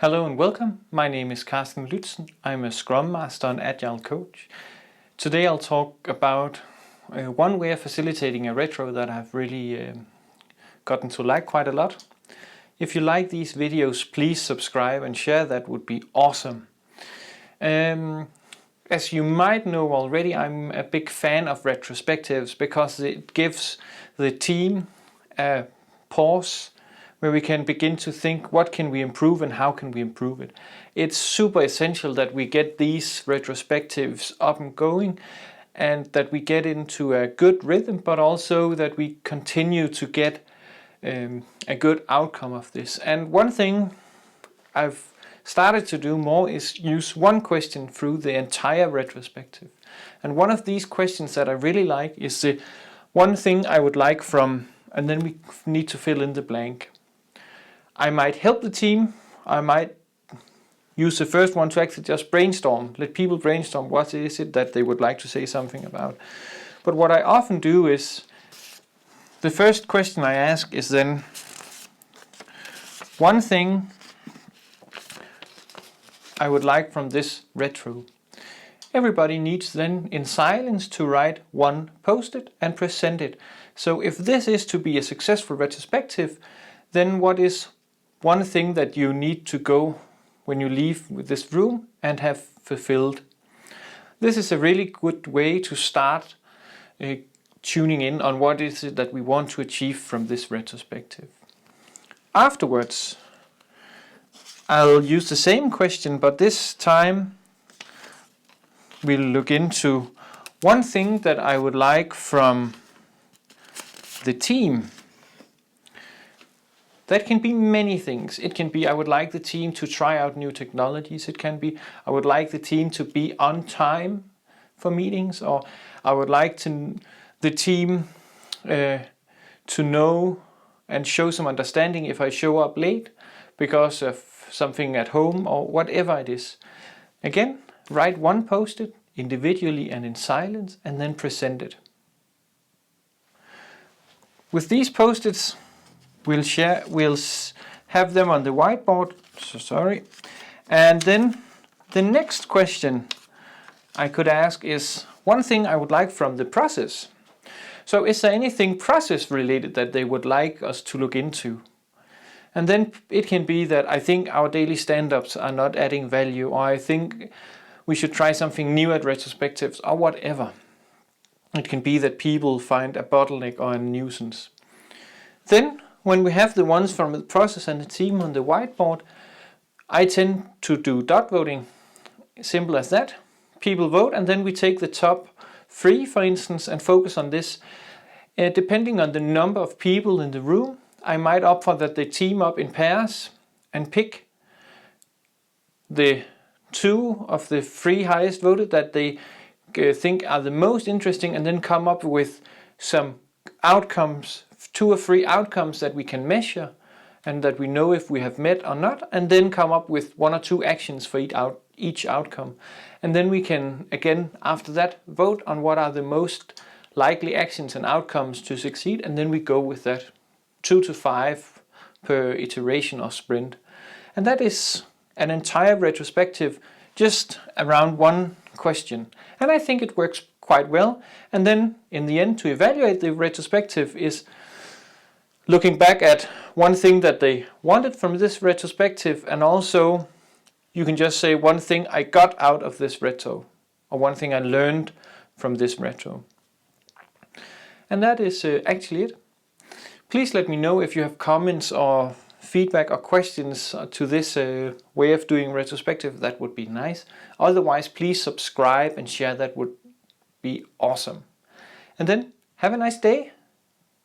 Hello and welcome. My name is Carsten Lützen. I'm a Scrum Master and Agile Coach. Today I'll talk about one way of facilitating a retro that I've really gotten to like quite a lot. If you like these videos, please subscribe and share. That would be awesome. As you might know already, I'm a big fan of retrospectives because it gives the team a pause where we can begin to think what can we improve and how can we improve it. It's super essential that we get these retrospectives up and going and that we get into a good rhythm, but also that we continue to get a good outcome of this. And one thing I've started to do more is use one question through the entire retrospective. And one of these questions that I really like is the one thing I would like from, and then we need to fill in the blank. I might help the team, I might use the first one to actually just brainstorm, let people brainstorm what is it that they would like to say something about. But what I often do is, the first question I ask is then, one thing I would like from this retro. Everybody needs then in silence to write one post-it and present it. So if this is to be a successful retrospective, then what is one thing that you need to go when you leave with this room and have fulfilled? This is a really good way to start tuning in on what is it that we want to achieve from this retrospective. Afterwards, I'll use the same question, but this time we'll look into one thing that I would like from the team. That can be many things. It can be I would like the team to try out new technologies. It can be I would like the team to be on time for meetings, or I would like the team to know and show some understanding if I show up late because of something at home or whatever it is. Again, write one post-it individually and in silence and then present it. With these post-its, we'll have them on the whiteboard, and then the next question I could ask is one thing I would like from the process. So is there anything process related that they would like us to look into? And then it can be that I think our daily stand-ups are not adding value, or I think we should try something new at retrospectives, or whatever. It can be that people find a bottleneck or a nuisance. Then when we have the ones from the process and the team on the whiteboard, I tend to do dot voting. Simple as that. People vote and then we take the top 3, for instance, and focus on this. Depending on the number of people in the room, I might opt for that they team up in pairs and pick the 2 of the 3 highest voted that they think are the most interesting, and then come up with some outcomes, 2 or 3 outcomes that we can measure and that we know if we have met or not, and then come up with 1 or 2 actions for each outcome. And then we can, again, after that, vote on what are the most likely actions and outcomes to succeed, and then we go with that 2 to 5 per iteration or sprint. And that is an entire retrospective just around one question. And I think it works quite well. And then in the end, to evaluate the retrospective is looking back at one thing that they wanted from this retrospective, and also you can just say one thing I got out of this retro, or one thing I learned from this retro. And that is actually it. Please let me know if you have comments or feedback or questions to this way of doing retrospective. That would be nice. Otherwise, please subscribe and share. That would be awesome. And then have a nice day.